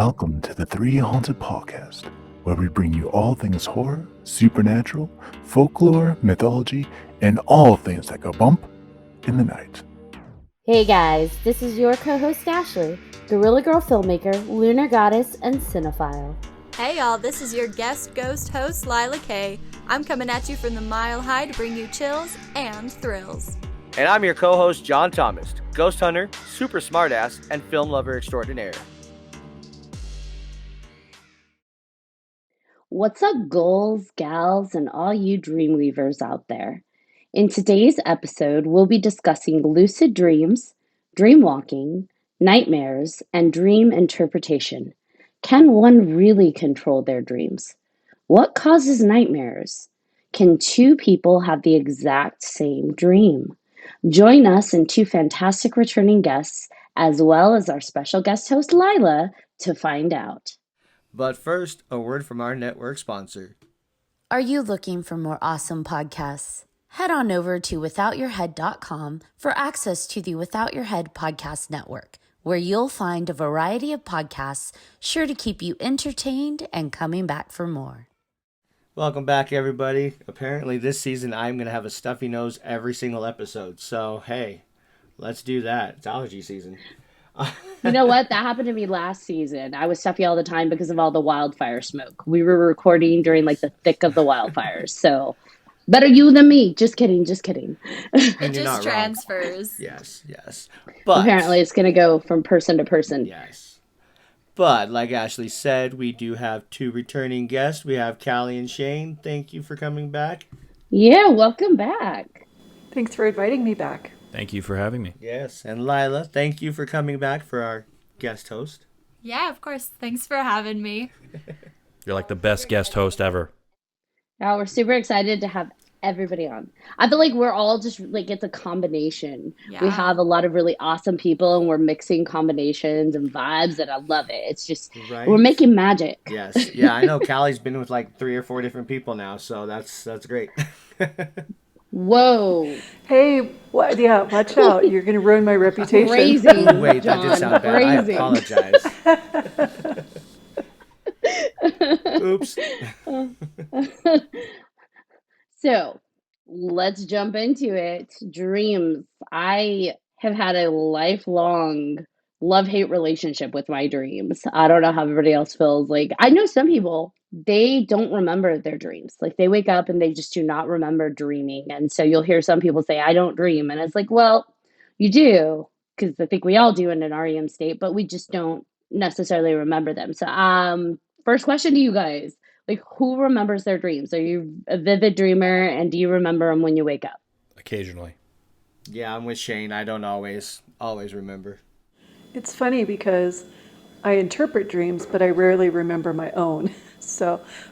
Welcome to the 3Haunted podcast, where we bring you all things horror, supernatural, folklore, mythology, and all things that go bump in the night. Hey guys, this is your co-host Ashley, Gorilla Girl filmmaker, lunar goddess, and cinephile. Hey y'all, this is your guest ghost host Lila Kay. I'm coming at you from the Mile High to bring you chills and thrills. And I'm your co-host John Thomas, ghost hunter, super smartass, and film lover extraordinaire. What's up, ghouls, gals, and all you dreamweavers out there? In today's episode, we'll be discussing lucid dreams, dreamwalking, nightmares, and dream interpretation. Can one really control their dreams? What causes nightmares? Can two people have the exact same dream? Join us and two fantastic returning guests, as well as our special guest host, Lila, to find out. But first, a word from our network sponsor. Are you looking for more awesome podcasts? Head on over to withoutyourhead.com for access to the Without Your Head podcast network, where you'll find a variety of podcasts sure to keep you entertained and coming back for more. Welcome back, everybody. Apparently this season I'm going to have a stuffy nose every single episode. So, hey, let's do that. It's allergy season. You know what? That happened to me last season. I was stuffy all the time because of all the wildfire smoke. We were recording during like the thick of the wildfires. So better you than me. Just kidding. It just transfers. Yes. But apparently it's going to go from person to person. Yes. But like Ashley said, we do have two returning guests. We have Callie and Shane. Thank you for coming back. Yeah, welcome back. Thanks for inviting me back. Thank you for having me. Yes. And Lila, thank you for coming back for our guest host. Yeah, of course. Thanks for having me. You're like the best guest host ever. Yeah, we're super excited to have everybody on. I feel like we're all just like, it's a combination. Yeah. We have a lot of really awesome people and we're mixing combinations and vibes and I love it. It's just, right? We're making magic. Yes. Yeah, I know Callie's been with like 3 or 4 different people now, so that's great. Whoa. Hey, what? Yeah, watch out. You're going to ruin my reputation. Crazy. Wait, John, that did sound bad. Crazy. I apologize. Oops. So, let's jump into it. Dreams. I have had a lifelong love-hate relationship with my dreams. I don't know how everybody else feels. Like, I know some people, they don't remember their dreams. Like, they wake up and they just do not remember dreaming. And so you'll hear some people say, I don't dream. And it's like, well, you do, because I think we all do in an REM state, but we just don't necessarily remember them. So, first question to you guys. Like, who remembers their dreams? Are you a vivid dreamer, and do you remember them when you wake up? Occasionally. Yeah, I'm with Shane. I don't always remember. It's funny because I interpret dreams, but I rarely remember my own.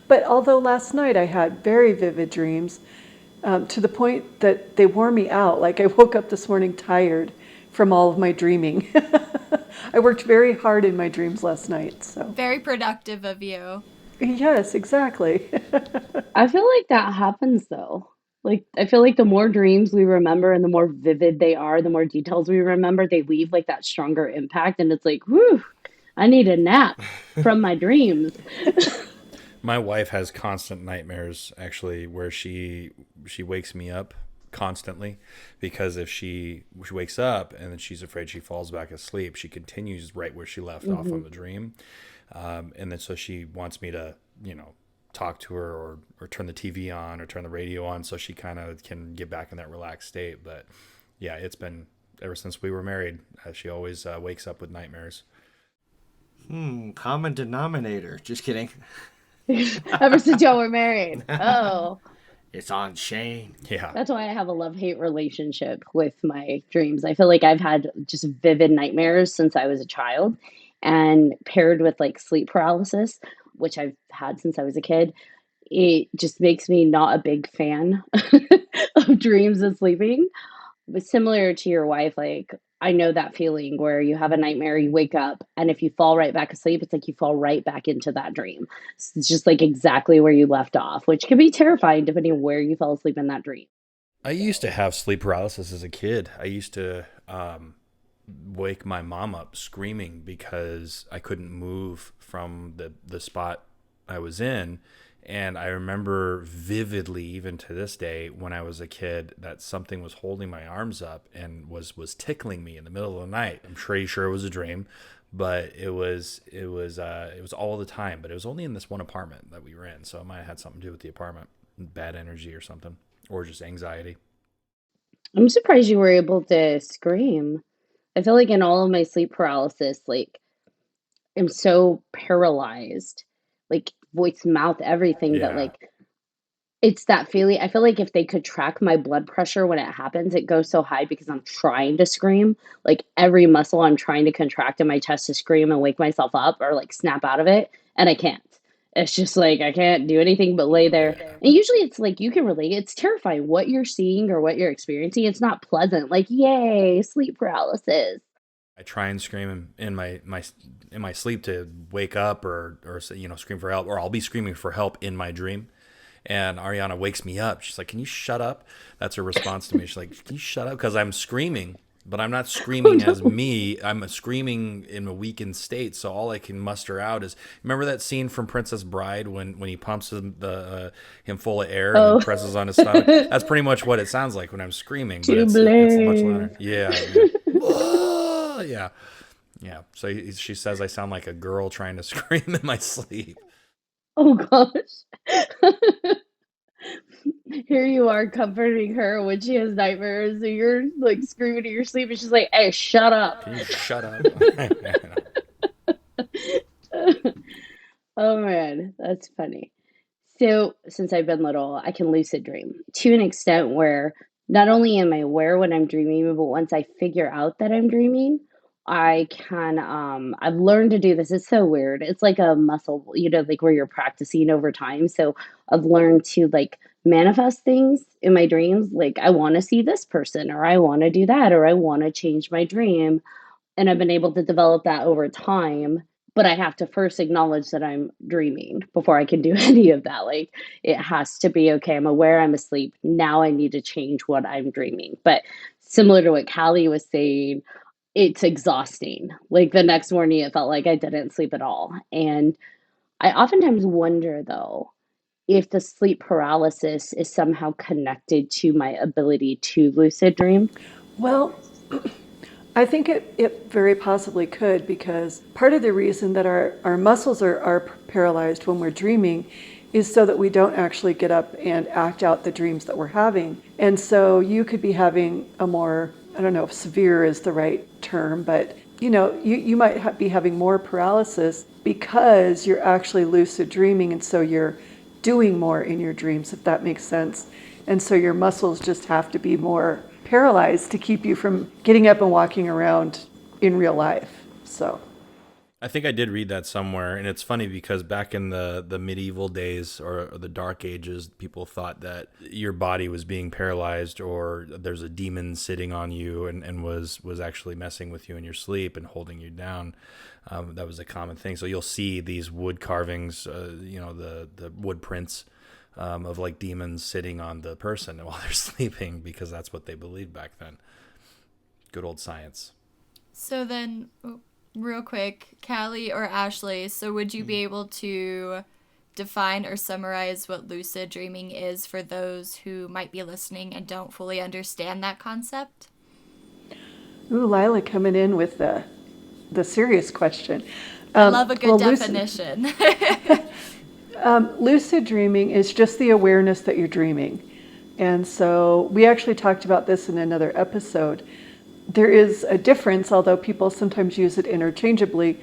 But although last night I had very vivid dreams, to the point that they wore me out. Like I woke up this morning tired from all of my dreaming. I worked very hard in my dreams last night. So very productive of you. Yes, exactly. I feel like that happens though. Like, I feel like the more dreams we remember and the more vivid they are, the more details we remember, they leave like that stronger impact. And it's like, whew, I need a nap from my dreams. My wife has constant nightmares, actually, where she wakes me up constantly, because if she wakes up and then she's afraid she falls back asleep, she continues right where she left off on the dream. And then so she wants me to, talk to her or turn the TV on or turn the radio on so she kind of can get back in that relaxed state. But yeah, it's been ever since we were married. She always wakes up with nightmares. Common denominator. Just kidding. Ever since y'all were married. Oh. It's on Shane. Yeah. That's why I have a love-hate relationship with my dreams. I feel like I've had just vivid nightmares since I was a child, and paired with like sleep paralysis, which I've had since I was a kid, it just makes me not a big fan of dreams and sleeping. But similar to your wife, like I know that feeling where you have a nightmare, you wake up, and if you fall right back asleep, it's like you fall right back into that dream. It's just like exactly where you left off, which can be terrifying depending on where you fell asleep in that dream. I used to have sleep paralysis as a kid. I used to wake my mom up screaming because I couldn't move from the spot I was in. And I remember vividly, even to this day, when I was a kid, that something was holding my arms up and was tickling me in the middle of the night. I'm pretty sure it was a dream, but it was all the time. But it was only in this one apartment that we were in, so it might have had something to do with the apartment, bad energy or something, or just anxiety. I'm surprised you were able to scream. I feel like in all of my sleep paralysis, like I'm so paralyzed, like voice, mouth, everything that Yeah. like it's that feeling. I feel like if they could track my blood pressure when it happens, it goes so high because I'm trying to scream. Like every muscle I'm trying to contract in my chest to scream and wake myself up or like snap out of it, and I can't. It's just like I can't do anything but lay there. Yeah. And usually it's like you can relate. It's terrifying what you're seeing or what you're experiencing. It's not pleasant. Like, yay, sleep paralysis. I try and scream in my sleep to wake up or scream for help, or I'll be screaming for help in my dream. And Ariana wakes me up. She's like, "Can you shut up?" That's her response to me. She's like, "Can you shut up?" Because I'm screaming, but I'm not screaming as me. I'm screaming in a weakened state. So all I can muster out is, remember that scene from Princess Bride when he pumps him full of air and then presses on his stomach? That's pretty much what it sounds like when I'm screaming, but it's much louder. Yeah. Whoa! Yeah. Yeah. So she says I sound like a girl trying to scream in my sleep. Oh gosh. Here you are comforting her when she has nightmares, and you're like screaming in your sleep, and she's like, "Hey, shut up." Can you shut up? Oh man, that's funny. So, since I've been little, I can lucid dream to an extent where not only am I aware when I'm dreaming, but once I figure out that I'm dreaming, I can I've learned to do this. It's so weird. It's like a muscle, like where you're practicing over time. So, I've learned to like manifest things in my dreams, like I want to see this person or I want to do that or I want to change my dream, and I've been able to develop that over time, but I have to first acknowledge that I'm dreaming before I can do any of that. Like, it has to be okay. I'm aware I'm asleep. Now I need to change what I'm dreaming. But similar to what Callie was saying, it's exhausting. Like, the next morning, it felt like I didn't sleep at all. And I oftentimes wonder, though, if the sleep paralysis is somehow connected to my ability to lucid dream. Well, I think it very possibly could, because part of the reason that our muscles are paralyzed when we're dreaming is so that we don't actually get up and act out the dreams that we're having. And so you could be having a more, I don't know if severe is the right term, but you might be having more paralysis because you're actually lucid dreaming, and so you're doing more in your dreams, if that makes sense. And so your muscles just have to be more paralyzed to keep you from getting up and walking around in real life. So I think I did read that somewhere, and it's funny because back in the medieval days or the dark ages, people thought that your body was being paralyzed or there's a demon sitting on you and was actually messing with you in your sleep and holding you down. That was a common thing. So you'll see these wood carvings, the wood prints of like demons sitting on the person while they're sleeping, because that's what they believed back then. Good old science. So then, real quick, Callie or Ashley, so would you be able to define or summarize what lucid dreaming is for those who might be listening and don't fully understand that concept? Ooh, Lila coming in with the serious question. I love a good definition. Lucid dreaming is just the awareness that you're dreaming. And so we actually talked about this in another episode. There is a difference, although people sometimes use it interchangeably,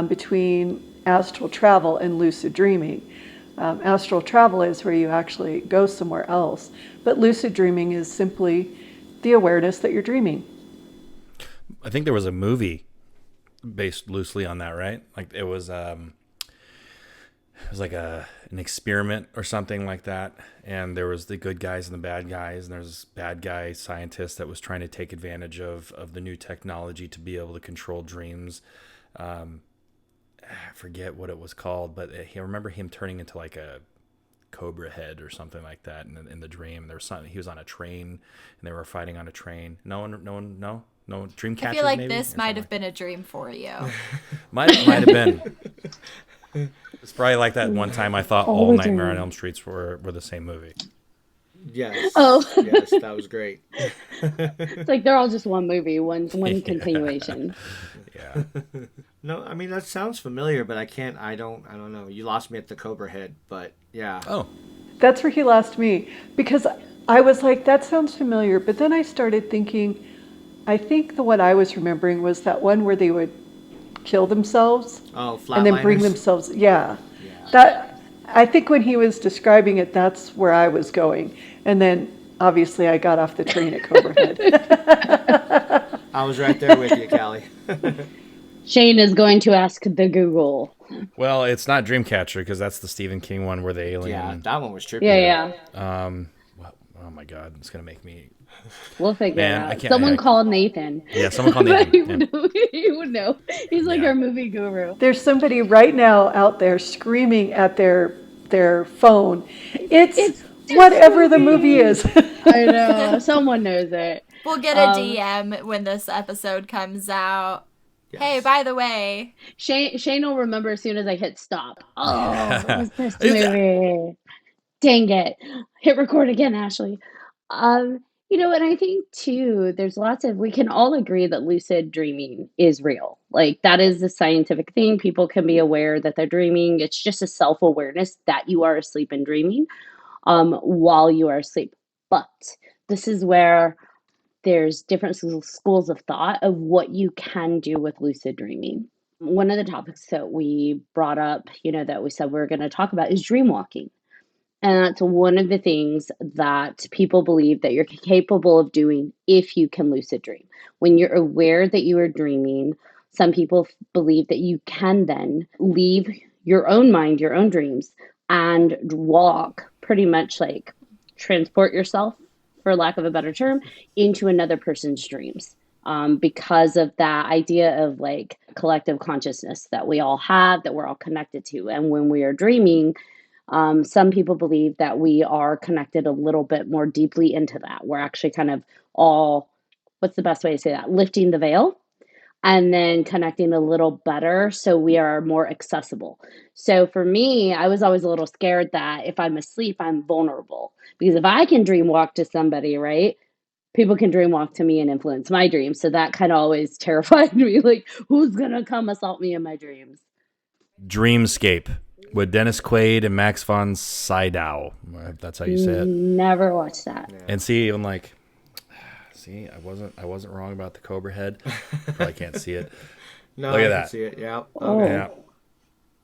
between astral travel and lucid dreaming. Astral travel is where you actually go somewhere else, but lucid dreaming is simply the awareness that you're dreaming. I think there was a movie based loosely on that, right? Like it was like an experiment or something like that, and there was the good guys and the bad guys, and there's this bad guy scientist that was trying to take advantage of the new technology to be able to control dreams. I forget what it was called, but I remember him turning into like a cobra head or something like that in the dream. There was something, he was on a train and they were fighting on a train. No, No dream I catchers. feel like maybe, this or might something have been a dream for you. might have been. It's probably like that one time I thought all the Nightmare on time. Elm Streets were the same movie. Yes. Oh. Yes, that was great. It's like they're all just one movie, one continuation. Yeah. No, I mean that sounds familiar, but I don't know. You lost me at the Cobra Head, but yeah. Oh. That's where he lost me, because I was like, that sounds familiar. But then I started thinking, I think the one I was remembering was that one where they would kill themselves Oh, and then bring Flatliners? themselves. Yeah. Yeah. That, I think when he was describing it, that's where I was going. And then obviously I got off the train at Cobra Head. I was right there with you, Callie. Shane is going to ask the Google. Well, it's not Dreamcatcher because that's the Stephen King one where the alien. Yeah, that one was trippy. Yeah. Well, oh my God, it's gonna make me. We'll figure Man, it I out. can't- Someone I- call Nathan. Yeah, someone call Nathan. he, Yeah. would know. He would know. He's like Yeah. our movie guru. There's somebody right now out there screaming at their phone. It's whatever the movie is. I know. Someone knows it. We'll get a DM when this episode comes out. Yes. Hey, by the way, Shane will remember as soon as I hit stop. Oh, it was this Is that- movie. Dang it. Hit record again, Ashley. And I think too, we can all agree that lucid dreaming is real. Like that is the scientific thing. People can be aware that they're dreaming. It's just a self-awareness that you are asleep and dreaming, while you are asleep. But this is where there's different schools of thought of what you can do with lucid dreaming. One of the topics that we brought up, that we said we were going to talk about is dream walking. And that's one of the things that people believe that you're capable of doing if you can lucid dream. When you're aware that you are dreaming, some people believe that you can then leave your own mind, your own dreams, and walk, pretty much like transport yourself, for lack of a better term, into another person's dreams. Because of that idea of like collective consciousness that we all have, that we're all connected to. And when we are dreaming, some people believe that we are connected a little bit more deeply into that. We're actually kind of all, what's the best way to say that? Lifting the veil and then connecting a little better so we are more accessible. So for me, I was always a little scared that if I'm asleep, I'm vulnerable. Because if I can dream walk to somebody, right? People can dream walk to me and influence my dreams. So that kind of always terrified me. Like, who's going to come assault me in my dreams? Dreamscape with Dennis Quaid and Max von Sydow. If that's how you say it. Never watched that. And see, I'm like, I wasn't wrong about the Cobra Head. Probably can't see it. No, Look at I that. can see it. Yeah. Oh. Okay. Yeah.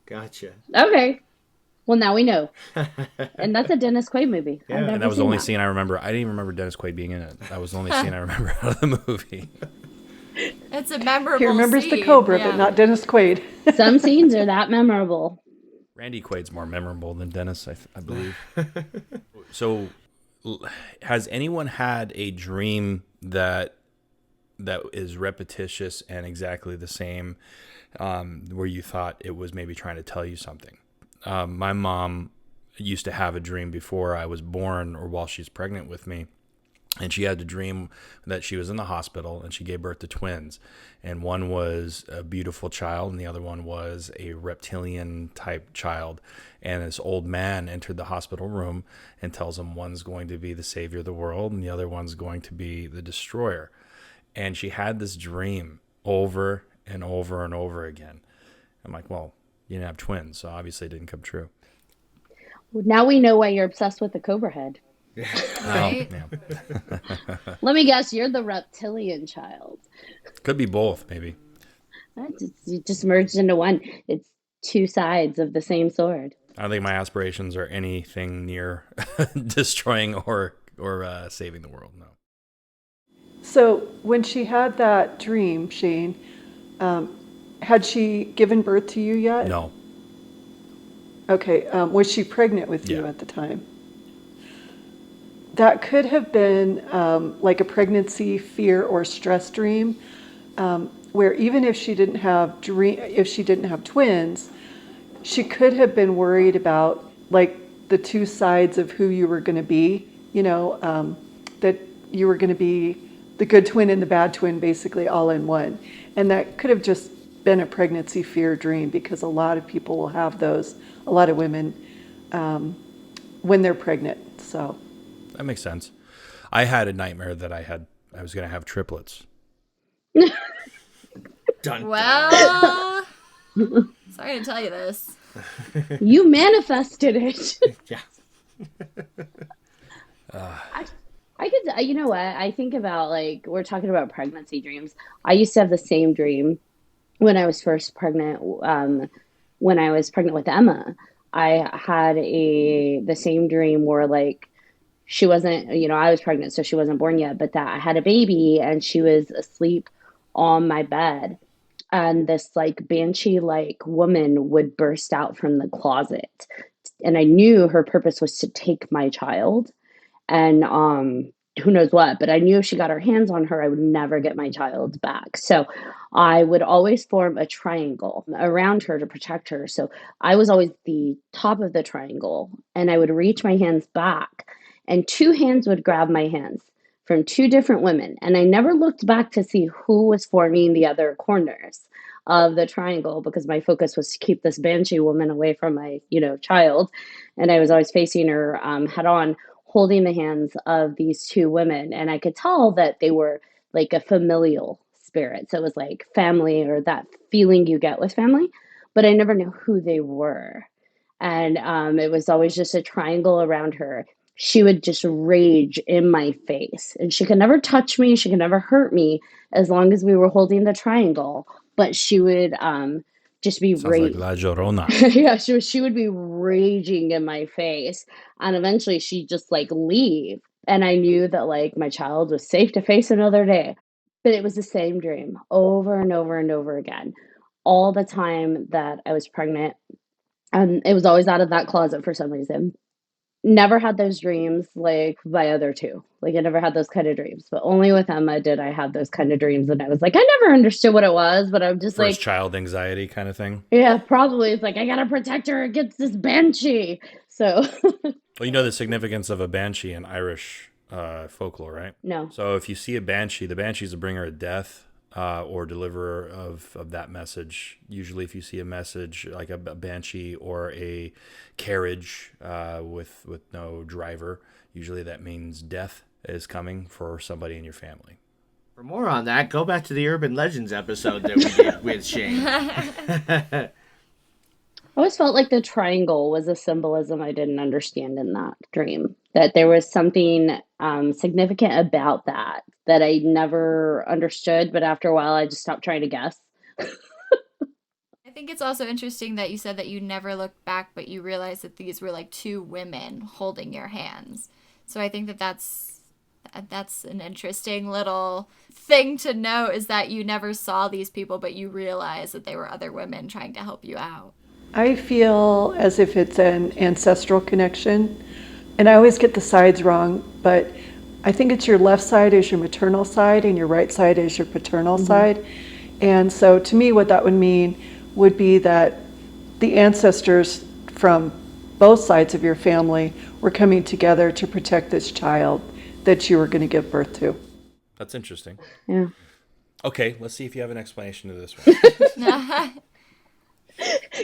Gotcha. Okay. Well, now we know. And that's a Dennis Quaid movie. Yeah, I've and never And that was the seen only scene I remember. I didn't even remember Dennis Quaid being in it. That was the only scene I remember out of the movie. it's a memorable He remembers the scene, Cobra, yeah. but not Dennis Quaid. Some scenes are that memorable. Randy Quaid's more memorable than Dennis, I believe. So, has anyone had a dream that is repetitious and exactly the same, where you thought it was maybe trying to tell you something? My mom used to have a dream before I was born or while she's pregnant with me. And she had a dream that she was in the hospital and she gave birth to twins. And one was a beautiful child and the other one was a reptilian type child. And this old man entered the hospital room and tells him one's going to be the savior of the world and the other one's going to be the destroyer. And she had this dream over and over and over again. I'm like, well, you didn't have twins, so obviously it didn't come true. Now we know why you're obsessed with the Cobra Head. Right? Oh, yeah. Let me guess, you're the reptilian child. Could be both, maybe. It just merged into one. It's two sides of the same sword. I don't think my aspirations are anything near destroying or saving the world. No. So when she had that dream, Shane, had she given birth to you yet? No. Okay. Was she pregnant with you Yeah. at the time? That could have been like a pregnancy fear or stress dream, where even if she didn't have twins, she could have been worried about like the two sides of who you were going to be. That you were going to be the the good twin and the bad twin basically all in one. And that could have just been a pregnancy fear dream, because a lot of people will have those, a lot of women, when they're pregnant. So That makes sense. I had a nightmare that I was going to have triplets. Dun, Well, sorry to tell you this. You manifested it. yeah. I could, you know what? I think about, like, we're talking about pregnancy dreams. I used to have the same dream when I was first pregnant. When I was pregnant with Emma, I had the same dream where, like, she wasn't, I was pregnant, so she wasn't born yet, but that I had a baby and she was asleep on my bed. And this, like, banshee like woman would burst out from the closet. And I knew her purpose was to take my child. And who knows what, but I knew if she got her hands on her, I would never get my child back. So I would always form a triangle around her to protect her. So I was always the top of the triangle, and I would reach my hands back, and two hands would grab my hands from two different women. And I never looked back to see who was forming the other corners of the triangle, because my focus was to keep this banshee woman away from my, child. And I was always facing her head on, holding the hands of these two women. And I could tell that they were like a familial spirit. So it was like family, or that feeling you get with family, but I never knew who they were. And it was always just a triangle around her. She would just rage in my face, and she could never touch me. She could never hurt me as long as we were holding the triangle. But she would just be Sounds like La Llorona. yeah, she would be raging in my face, and eventually she'd just like leave, and I knew that like my child was safe to face another day. But it was the same dream over and over and over again, all the time that I was pregnant, and it was always out of that closet for some reason. Never had those dreams like my other two. Like I never had those kind of dreams, but only with Emma did I have those kind of dreams. And I was like, I never understood what it was, but I'm just First like, child anxiety kind of thing. yeah, probably. It's like, I gotta protect her against this banshee. So, Well, you know the significance of a banshee in Irish folklore, right? no. So if you see a banshee, the banshee is a bringer of death or deliverer of that message. Usually if you see a message like a banshee or a carriage with no driver, usually that means death is coming for somebody in your family. For more on that, go back to the Urban Legends episode that we did with Shane. I always felt like the triangle was a symbolism I didn't understand in that dream. That there was something significant about that I never understood, but after a while I just stopped trying to guess. I think it's also interesting that you said that you never looked back, but you realized that these were like two women holding your hands. So I think that's an interesting little thing to know, is that you never saw these people, but you realized that they were other women trying to help you out. I feel as if it's an ancestral connection, and I always get the sides wrong, but I think it's your left side is your maternal side and your right side is your paternal side. And so to me, what that would mean would be that the ancestors from both sides of your family were coming together to protect this child that you were going to give birth to. That's interesting. Yeah. Okay, let's see if you have an explanation to this one.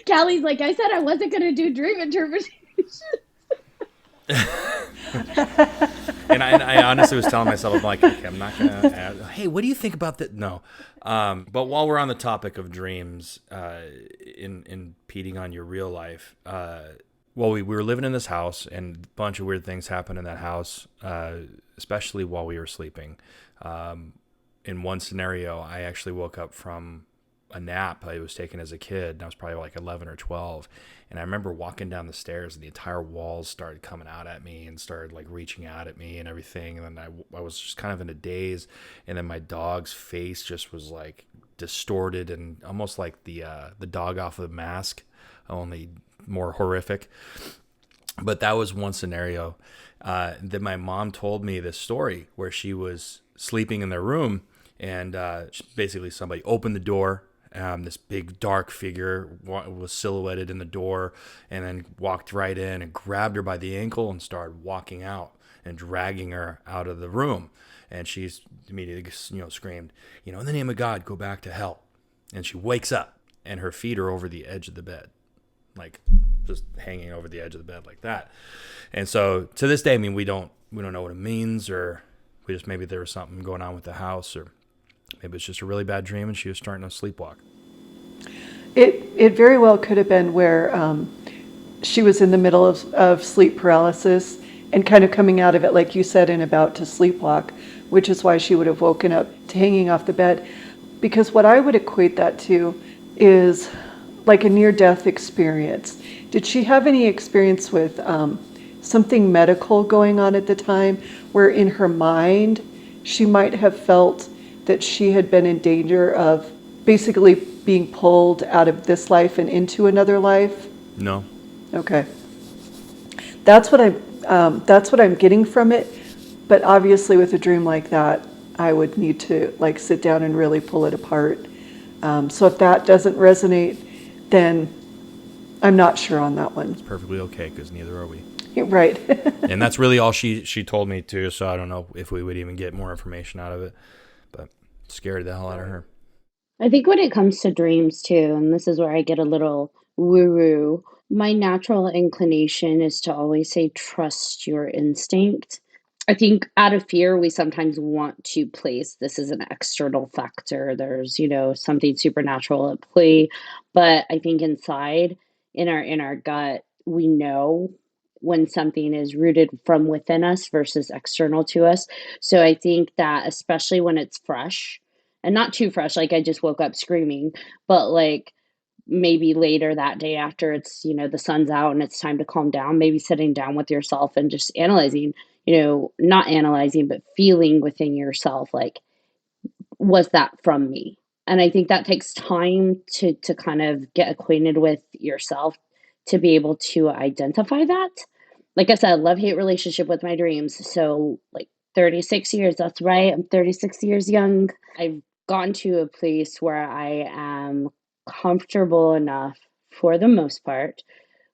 Callie's like, I said I wasn't going to do dream interpretation. And I honestly was telling myself, I'm like, okay, I'm not going to add, hey, what do you think about that? No. But while we're on the topic of dreams, in impeding on your real life, well, we were living in this house, and a bunch of weird things happened in that house, especially while we were sleeping. In one scenario, I actually woke up from a nap I was taking as a kid, and I was probably like 11 or 12. And I remember walking down the stairs, and the entire walls started coming out at me and started like reaching out at me and everything. And then I was just kind of in a daze. And then my dog's face just was like distorted and almost like the dog off of The Mask, only more horrific. But that was one scenario. Then my mom told me this story where she was sleeping in their room, and basically somebody opened the door. This big dark figure was silhouetted in the door, and then walked right in and grabbed her by the ankle and started walking out. and dragging her out of the room. And she's immediately, screamed, in the name of God, go back to hell. And she wakes up, and her feet are over the edge of the bed, like just hanging over the edge of the bed like that. And so to this day, we don't know what it means, or maybe there was something going on with the house, or maybe it's just a really bad dream and she was starting to sleepwalk. It very well could have been where she was in the middle of sleep paralysis and kind of coming out of it, like you said, and about to sleepwalk, which is why she would have woken up to hanging off the bed. Because what I would equate that to is like a near-death experience. Did she have any experience with something medical going on at the time, where in her mind she might have felt that she had been in danger of basically being pulled out of this life and into another life? No. Okay. That's what I'm getting from it. But obviously with a dream like that, I would need to sit down and really pull it apart. So if that doesn't resonate, then I'm not sure on that one. It's perfectly okay, because neither are we. Right. And that's really all she told me too, so I don't know if we would even get more information out of it. But scared the hell out of her. I think when it comes to dreams too, and this is where I get a little woo-woo, my natural inclination is to always say trust your instinct. I think out of fear, we sometimes want to place this as an external factor. There's, something supernatural at play. But I think inside, in our gut, we know when something is rooted from within us versus external to us. So I think that especially when it's fresh, and not too fresh, like I just woke up screaming, but like maybe later that day after it's, the sun's out and it's time to calm down, maybe sitting down with yourself and just analyzing, not analyzing, but feeling within yourself, like, was that from me? And I think that takes time to kind of get acquainted with yourself to be able to identify that. Like I said, love-hate relationship with my dreams. So like 36 years, that's right. I'm 36 years young. I've gotten to a place where I am comfortable enough, for the most part,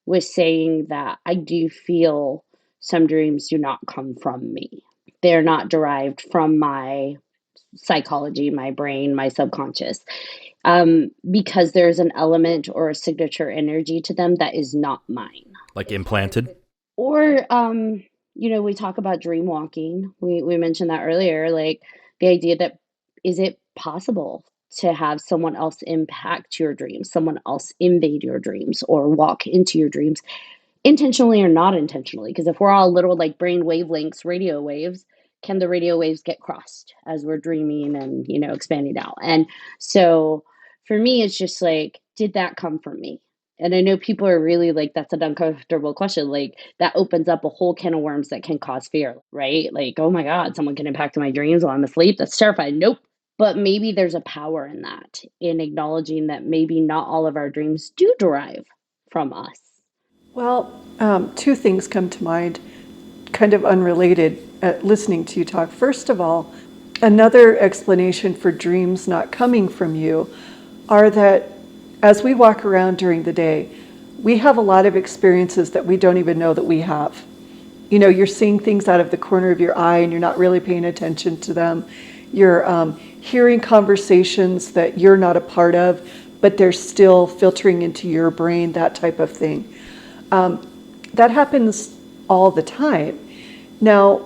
with saying that I do feel some dreams do not come from me. They're not derived from my psychology, my brain, my subconscious, because there's an element or a signature energy to them that is not mine. Like implanted? Or, we talk about dream walking. We mentioned that earlier, like the idea that is it possible to have someone else impact your dreams, someone else invade your dreams or walk into your dreams, intentionally or not intentionally? Because if we're all little like brain wavelengths, radio waves, can the radio waves get crossed as we're dreaming and, expanding out? And so for me, it's just like, did that come from me? And I know people are really like, that's an uncomfortable question. Like, that opens up a whole can of worms that can cause fear, right? Like, oh my God, someone can impact my dreams while I'm asleep. That's terrifying. Nope. But maybe there's a power in that, in acknowledging that maybe not all of our dreams do derive from us. Well, two things come to mind, kind of unrelated, listening to you talk. First of all, another explanation for dreams not coming from you are that as we walk around during the day, we have a lot of experiences that we don't even know that we have. You're seeing things out of the corner of your eye and you're not really paying attention to them. You're hearing conversations that you're not a part of, but they're still filtering into your brain, that type of thing. That happens all the time. Now,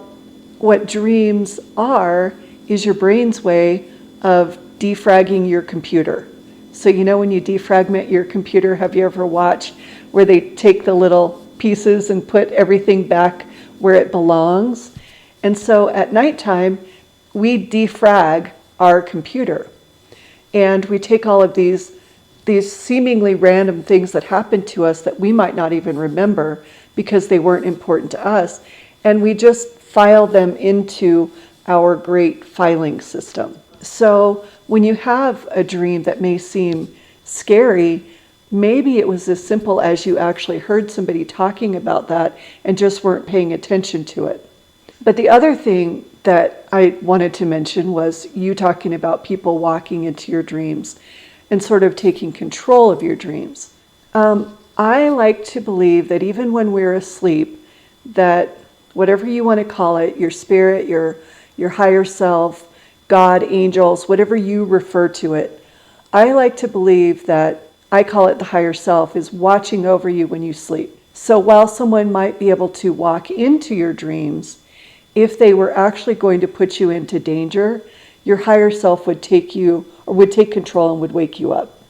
what dreams are is your brain's way of defragging your computer. So when you defragment your computer, have you ever watched where they take the little pieces and put everything back where it belongs? And so at nighttime, we defrag our computer. And we take all of these seemingly random things that happen to us that we might not even remember because they weren't important to us, and we just file them into our great filing system. So when you have a dream that may seem scary, maybe it was as simple as you actually heard somebody talking about that and just weren't paying attention to it. But the other thing that I wanted to mention was you talking about people walking into your dreams and sort of taking control of your dreams. I like to believe that even when we're asleep, that whatever you want to call it, your spirit, your higher self, God, angels, whatever you refer to it. I like to believe that, I call it the higher self, is watching over you when you sleep. So while someone might be able to walk into your dreams, if they were actually going to put you into danger, your higher self would take you, or would take control and would wake you up.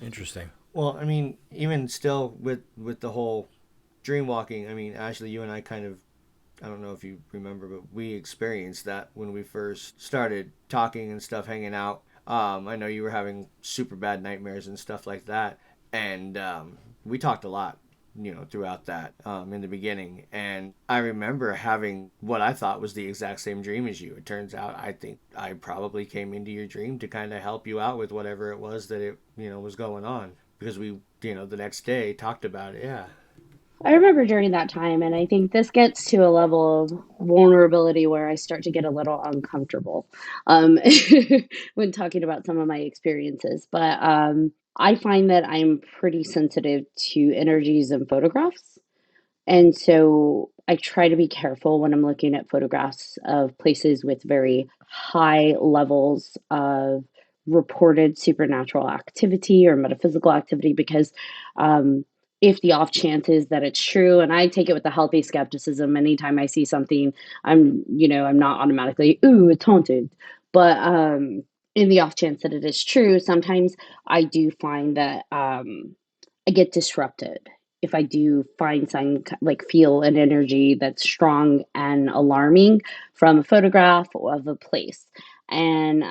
Interesting. Well, I mean, even still with the whole dream walking, I mean, Ashley, you and I kind of, I don't know if you remember, but we experienced that when we first started talking and stuff, hanging out. I know you were having super bad nightmares and stuff like that. And we talked a lot, throughout that in the beginning. And I remember having what I thought was the exact same dream as you. It turns out I think I probably came into your dream to kind of help you out with whatever it was that it, was going on. Because we, the next day talked about it. Yeah. I remember during that time, and I think this gets to a level of vulnerability where I start to get a little uncomfortable um, when talking about some of my experiences. But I find that I'm pretty sensitive to energies and photographs. And so I try to be careful when I'm looking at photographs of places with very high levels of reported supernatural activity or metaphysical activity because if the off chance is that it's true, and I take it with a healthy skepticism, anytime I see something, I'm not automatically, ooh, it's haunted. But in the off chance that it is true, sometimes I do find that I get disrupted if I do find like feel an energy that's strong and alarming from a photograph of a place. And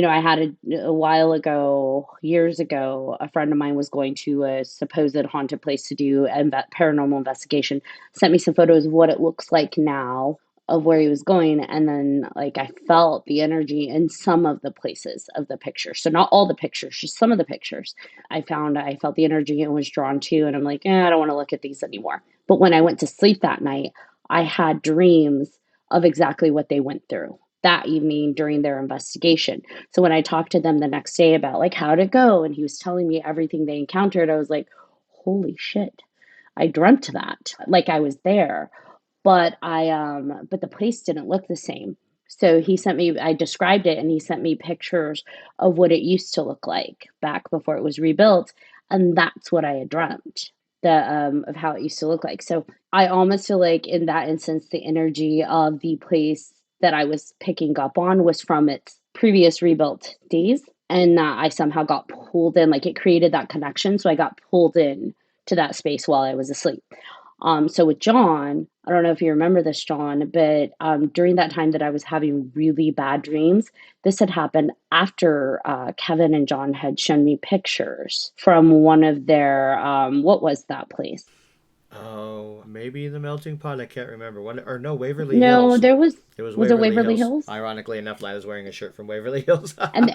I had a while ago, years ago, a friend of mine was going to a supposed haunted place to do paranormal investigation. Sent me some photos of what it looks like now, of where he was going, and then like I felt the energy in some of the places of the pictures. So not all the pictures, just some of the pictures. I felt the energy and was drawn to, and I'm like, I don't want to look at these anymore. But when I went to sleep that night, I had dreams of exactly what they went through that evening during their investigation. So when I talked to them the next day about like how'd it go, and he was telling me everything they encountered, I was like, holy shit, I dreamt that, like I was there. But the place didn't look the same. So I described it, and he sent me pictures of what it used to look like back before it was rebuilt. And that's what I had dreamt, of how it used to look like. So I almost feel like in that instance, the energy of the place that I was picking up on was from its previous rebuilt days. And I somehow got pulled in, like it created that connection. So I got pulled in to that space while I was asleep. So with John, I don't know if you remember this, John, but during that time that I was having really bad dreams, this had happened after Kevin and John had shown me pictures from one of their, what was that place? Oh, maybe the melting pot. I can't remember. Or no, Waverly No, Hills. It was it Waverly Hills? Ironically enough, I was wearing a shirt from Waverly Hills. And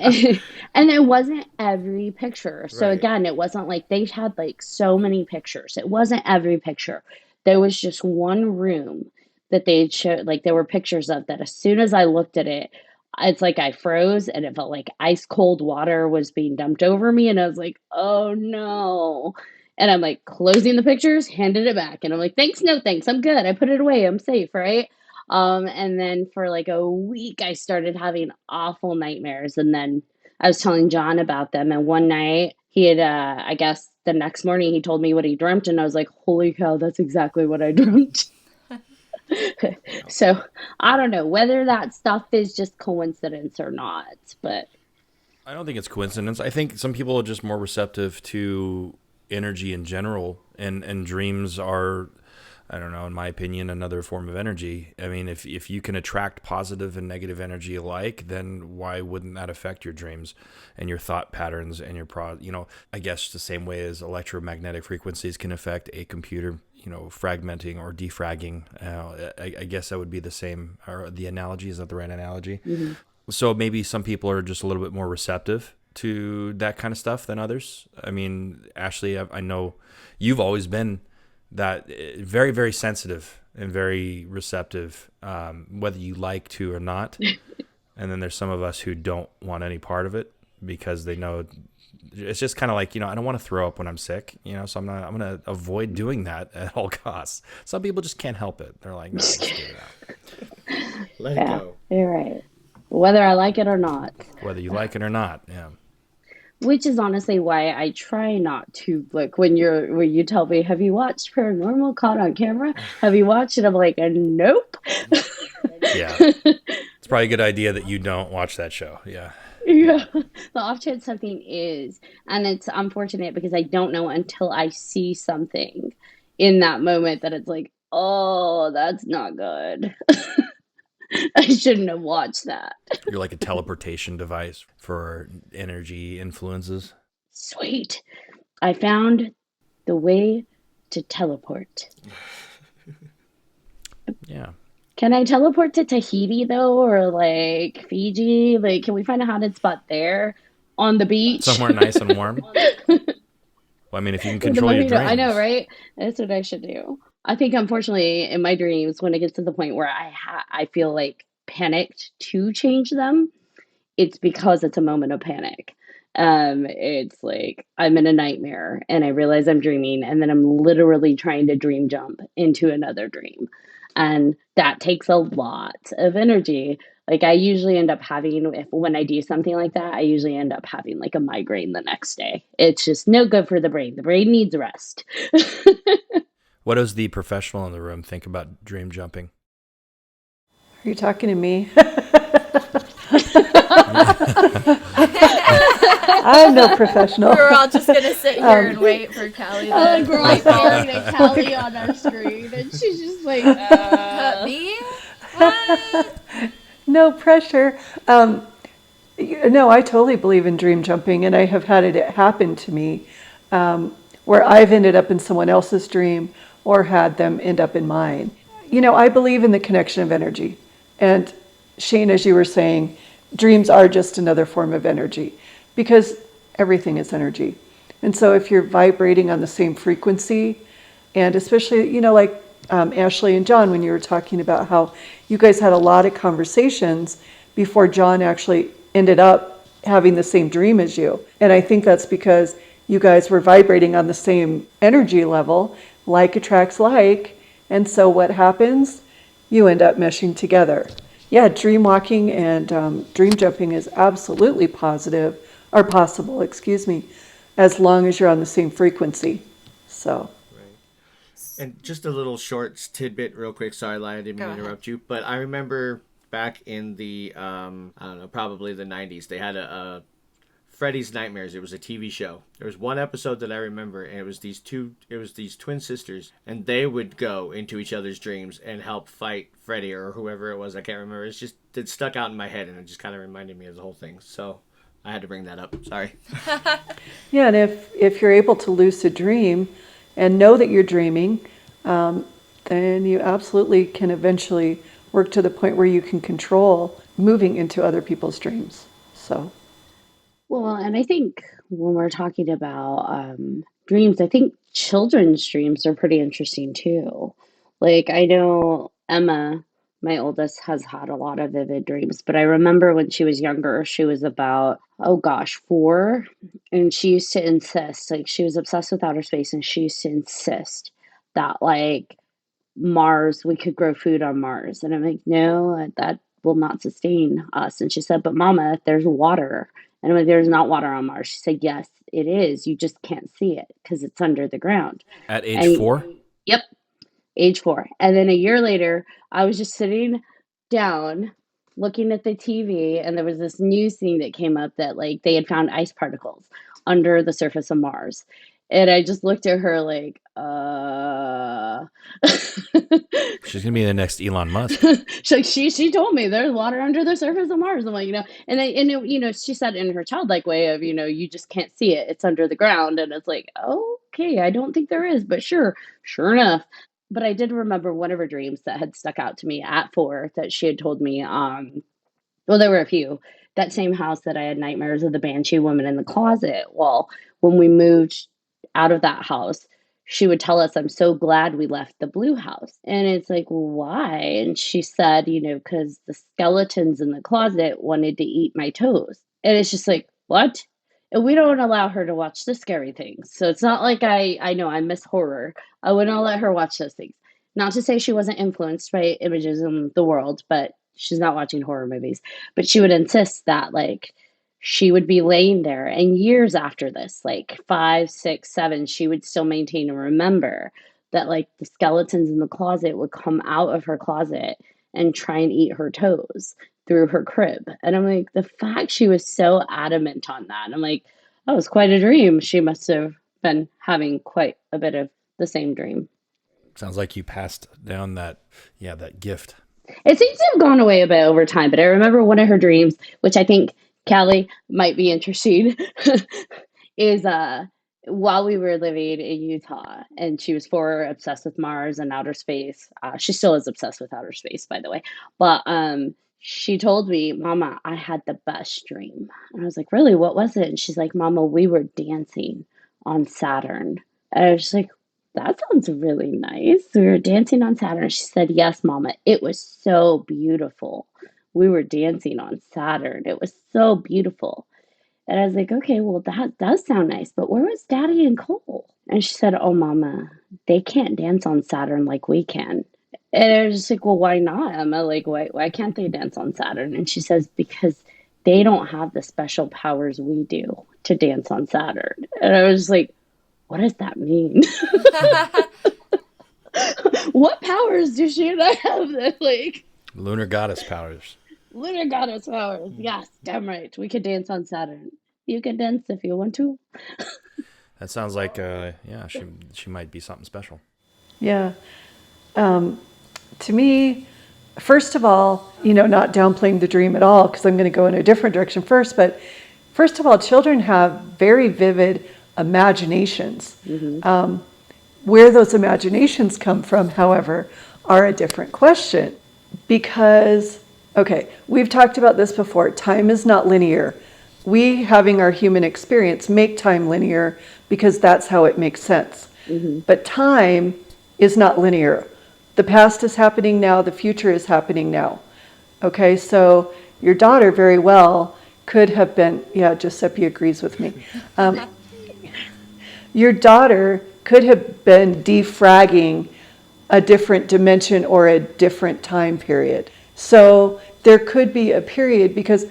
and it wasn't every picture. So Right. again, it wasn't like they had like so many pictures. It wasn't every picture. There was just one room that they'd showed, like there were pictures of that. As soon as I looked at it, it's like I froze, and it felt like ice cold water was being dumped over me, and I was like, oh no. And I'm like closing the pictures, handed it back, and I'm like, thanks, no thanks, I'm good. I put it away, I'm safe, right? And then for like a week, I started having awful nightmares. And then I was telling John about them. And one night, he had, I guess the next morning, he told me what he dreamt. And I was like, holy cow, that's exactly what I dreamt. So I don't know whether that stuff is just coincidence or not. But I don't think it's coincidence. I think some people are just more receptive to energy in general, and dreams are, I don't know, in my opinion, another form of energy. I mean, if you can attract positive and negative energy alike, then why wouldn't that affect your dreams and your thought patterns and I guess the same way as electromagnetic frequencies can affect a computer, fragmenting or defragging. I guess that would be the same, or the analogy. Is that the right analogy? mm-hmm. So maybe some people are just a little bit more receptive to that kind of stuff than others. I mean, Ashley, I know you've always been that very, very sensitive and very receptive, whether you like to or not. And then there's some of us who don't want any part of it because they know it's just kind of like, I don't want to throw up when I'm sick, so I'm going to avoid doing that at all costs. Some people just can't help it. They're like, no, just get it out. Let it go. You're right. Whether I like it or not. Whether you like it or not. Yeah. Which is honestly why I try not to, like, when you tell me, have you watched Paranormal Caught on Camera? Have you watched it? I'm like, nope. Yeah. It's probably a good idea that you don't watch that show. Yeah. Yeah. The off chance something is. And it's unfortunate because I don't know until I see something in that moment that it's like, oh, that's not good. I shouldn't have watched that. You're like a teleportation device for energy influences. Sweet. I found the way to teleport. Yeah. Can I teleport to Tahiti, though, or, like, Fiji? Like, can we find a haunted spot there on the beach? Somewhere nice and warm. Well, I mean, if you can control your dreams. I know, right? That's what I should do. I think, unfortunately, in my dreams, when it gets to the point where I feel, like, panicked to change them, it's because it's a moment of panic. It's like I'm in a nightmare and I realize I'm dreaming, and then I'm literally trying to dream jump into another dream. And that takes a lot of energy. Like I usually end up having, when I do something like that, I usually end up having like a migraine the next day. It's just no good for the brain. The brain needs rest. What does the professional in the room think about dream jumping? Are you talking to me? I'm no professional. We're all just going to sit here and wait for Callie. We're all staring at Callie on our screen, and she's just like, me? What? No pressure. No, I totally believe in dream jumping, and I have had it happen to me where I've ended up in someone else's dream or had them end up in mine. I believe in the connection of energy. And Shane, as you were saying, dreams are just another form of energy because everything is energy. And so if you're vibrating on the same frequency, and especially, like Ashley and John, when you were talking about how you guys had a lot of conversations before John actually ended up having the same dream as you. And I think that's because you guys were vibrating on the same energy level, like attracts like. And so what happens? You end up meshing together. Yeah, dream walking and dream jumping is absolutely possible, as long as you're on the same frequency. So. Right. And just a little short tidbit real quick. Sorry, Lai, I didn't mean to interrupt you. But I remember back in the, I don't know, probably the 90s, they had a Freddy's Nightmares. It was a TV show. There was one episode that I remember, and it was these twin sisters, and they would go into each other's dreams and help fight Freddy or whoever it was. I can't remember. It stuck out in my head, and it just kind of reminded me of the whole thing. So I had to bring that up. Sorry. Yeah, and if you're able to lucid dream and know that you're dreaming, then you absolutely can eventually work to the point where you can control moving into other people's dreams. So. well, and I think when we're talking about dreams, I think children's dreams are pretty interesting too. Like, I know Emma, my oldest, has had a lot of vivid dreams, but I remember when she was younger, she was about, oh gosh, 4, and she used to insist, like, she was obsessed with outer space, and she used to insist that, like, Mars, we could grow food on Mars. And I'm like, no, that will not sustain us. And she said, but Mama, there's water. And I'm like, there's not water on Mars. She said, yes, it is. You just can't see it because it's under the ground. At age 4? Yep, age 4. And then a year later, I was just sitting down looking at the TV, and there was this news thing that came up that like they had found ice particles under the surface of Mars. And I just looked at her like, She's gonna be the next Elon Musk. she told me there's water under the surface of Mars. I'm like, she said in her childlike way of, you just can't see it. It's under the ground. And it's like, okay, I don't think there is, but sure enough. But I did remember one of her dreams that had stuck out to me at 4 that she had told me, well, there were a few. That same house that I had nightmares of the banshee woman in the closet. Well, when we moved out of that house, she would tell us, I'm so glad we left the blue house. And it's like, why? And she said, because the skeletons in the closet wanted to eat my toes. And it's just like, what? And we don't allow her to watch the scary things. So it's not like I know I miss horror. I wouldn't let her watch those things. Not to say she wasn't influenced by images in the world, but she's not watching horror movies. But she would insist that like she would be laying there, and years after this, like 5, 6, 7, she would still maintain and remember that like the skeletons in the closet would come out of her closet and try and eat her toes through her crib. And I'm like, the fact she was so adamant on that, I'm like, oh, it was quite a dream. She must have been having quite a bit of the same dream. Sounds like you passed down that gift. It seems to have gone away a bit over time, but I remember one of her dreams, which I think Callie might be interested, is while we were living in Utah, and she was obsessed with Mars and outer space. She still is obsessed with outer space, by the way. But she told me, Mama, I had the best dream. And I was like, really? What was it? And she's like, Mama, we were dancing on Saturn. And I was just like, that sounds really nice. We were dancing on Saturn. She said, yes, Mama. It was so beautiful. We were dancing on Saturn. It was so beautiful. And I was like, okay, well, that does sound nice, but where was Daddy and Cole? And she said, oh, Mama, they can't dance on Saturn like we can. And I was just like, well, why not, Emma? Like, why can't they dance on Saturn? And she says, because they don't have the special powers we do to dance on Saturn. And I was just like, what does that mean? What powers do she and I have that, like... Lunar goddess powers. Lunar goddess powers. Yes, damn right. We could dance on Saturn. You can dance if you want to. That sounds like, she might be something special. Yeah. To me, first of all, not downplaying the dream at all, because I'm going to go in a different direction first. But first of all, children have very vivid imaginations. Mm-hmm. Where those imaginations come from, however, are a different question. Because, okay, we've talked about this before. Time is not linear. We, having our human experience, make time linear because that's how it makes sense. Mm-hmm. But time is not linear. The past is happening now. The future is happening now. Okay, so your daughter very well could have been, Giuseppe agrees with me. Your daughter could have been defragging a different dimension or a different time period. So there could be a period, because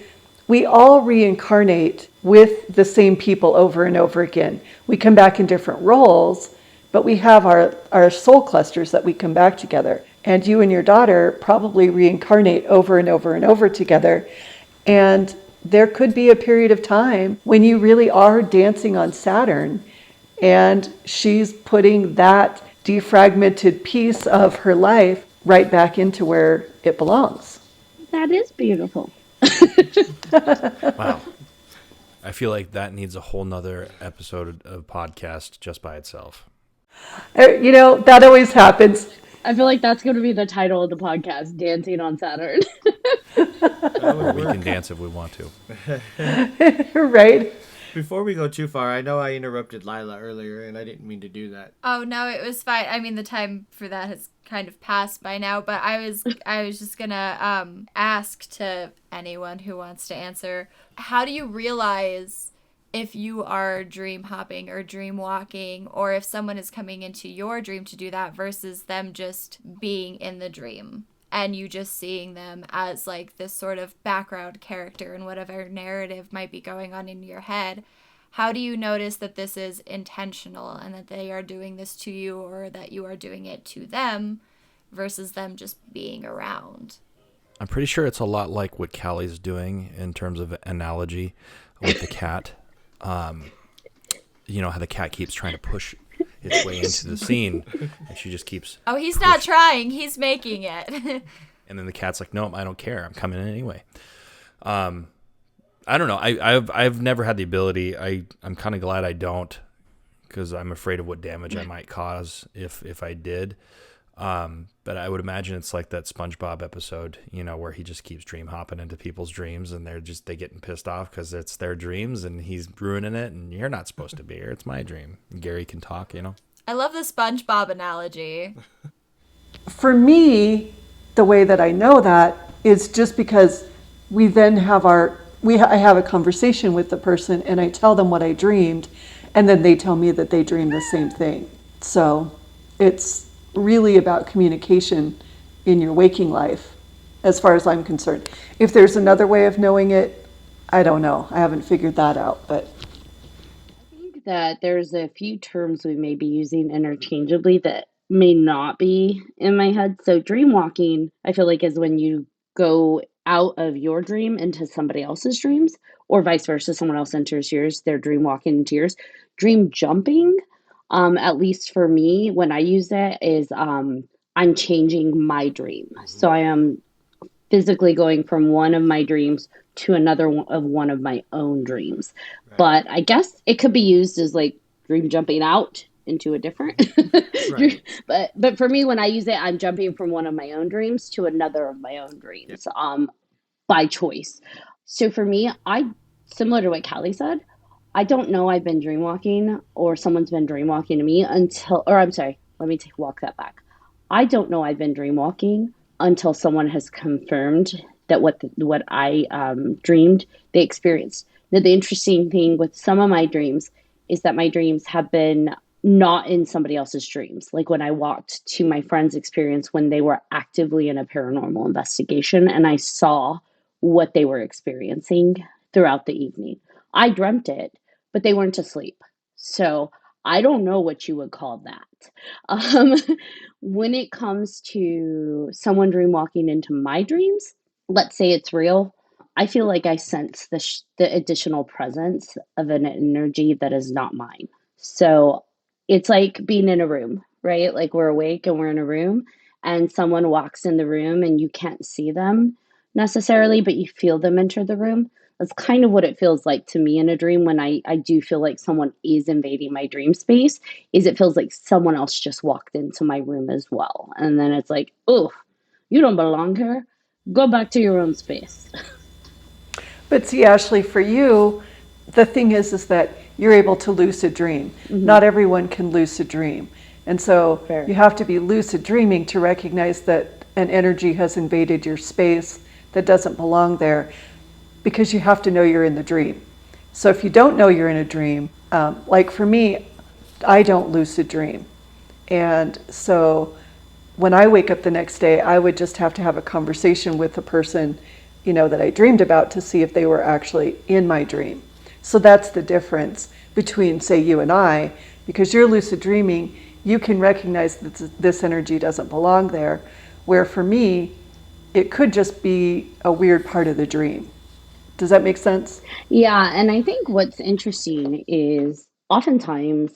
we all reincarnate with the same people over and over again. We come back in different roles, but we have our soul clusters that we come back together. And you and your daughter probably reincarnate over and over and over together. And there could be a period of time when you really are dancing on Saturn, and she's putting that defragmented piece of her life right back into where it belongs. That is beautiful. Wow. I feel like that needs a whole nother episode of podcast just by itself. That always happens. I feel like that's going to be the title of the podcast, Dancing on Saturn. Or we can dance if we want to. Right? Before we go too far, I know I interrupted Lila earlier, and I didn't mean to do that. Oh, no, it was fine. I mean, the time for that has kind of passed by now, but I was just gonna ask to anyone who wants to answer, how do you realize if you are dream hopping or dream walking, or if someone is coming into your dream to do that versus them just being in the dream and you just seeing them as like this sort of background character in whatever narrative might be going on in your head? How do you notice that this is intentional and that they are doing this to you, or that you are doing it to them versus them just being around? I'm pretty sure it's a lot like what Callie's doing in terms of analogy with the cat. How the cat keeps trying to push its way into the scene, and she just keeps... Oh, he's not trying. He's making it. And then the cat's like, no, I don't care. I'm coming in anyway. I don't know. I've never had the ability. I'm kind of glad I don't, because I'm afraid of what damage I might cause if I did. But I would imagine it's like that SpongeBob episode, where he just keeps dream hopping into people's dreams, and they getting pissed off because it's their dreams and he's ruining it, and you're not supposed to be here. It's my dream. Gary can talk, I love the SpongeBob analogy. For me, the way that I know that is just because we then have our I have a conversation with the person and I tell them what I dreamed, and then they tell me that they dreamed the same thing. So it's really about communication in your waking life, as far as I'm concerned. If there's another way of knowing it, I don't know. I haven't figured that out, but I think that there's a few terms we may be using interchangeably that may not be in my head. So dream walking, I feel like is when you go out of your dream into somebody else's dreams, or vice versa, someone else enters yours, they're dream walking into yours. Dream jumping, at least for me, when I use it, is I'm changing my dream. So I am physically going from one of my dreams to another one of my own dreams. Right. But I guess it could be used as like dream jumping out into a different Right. but for me, when I use it, I'm jumping from one of my own dreams to another of my own dreams, by choice. So for me, I, similar to what Callie said, I don't know I've been dreamwalking or someone's been dreamwalking to me until, or I'm sorry, let me walk that back. I don't know I've been dreamwalking until someone has confirmed that what I dreamed they experienced. Now, the interesting thing with some of my dreams is that my dreams have been not in somebody else's dreams. Like when I walked to my friend's experience when they were actively in a paranormal investigation and I saw what they were experiencing throughout the evening. I dreamt it, but they weren't asleep. So I don't know what you would call that. Um, when it comes to someone dream walking into my dreams, let's say it's real, I feel like I sense the additional presence of an energy that is not mine. So it's like being in a room, right? Like we're awake and we're in a room, and someone walks in the room and you can't see them necessarily, but you feel them enter the room. That's kind of what it feels like to me in a dream when I do feel like someone is invading my dream space, is it feels like someone else just walked into my room as well. And then it's like, oh, you don't belong here. Go back to your own space. but see, Ashley, for you, the thing is that you're able to lucid dream. Not everyone can lucid dream. And so Fair. you have to be lucid dreaming to recognize that an energy has invaded your space that doesn't belong there, because you have to know you're in the dream. So if you don't know you're in a dream, like for me, I don't lucid dream. And so when I wake up the next day, I would just have to have a conversation with the person, that I dreamed about to see if they were actually in my dream. So that's the difference between, say, you and I, because you're lucid dreaming, you can recognize that this energy doesn't belong there, where for me, it could just be a weird part of the dream. Does that make sense? Yeah, and I think what's interesting is oftentimes